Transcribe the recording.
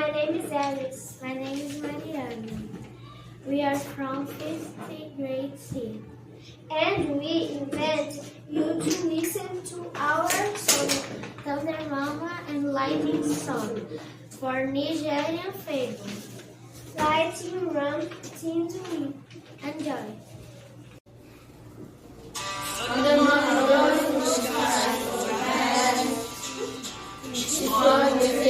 My name is Alice. My name is Mariana. We are from 5th grade C. And we invite you to listen to our song, Thunder Mama and Lightning Song, for Nigerian fable. Lightning run, things we enjoy. Thunder Mama goes to the sky for bad. She fought with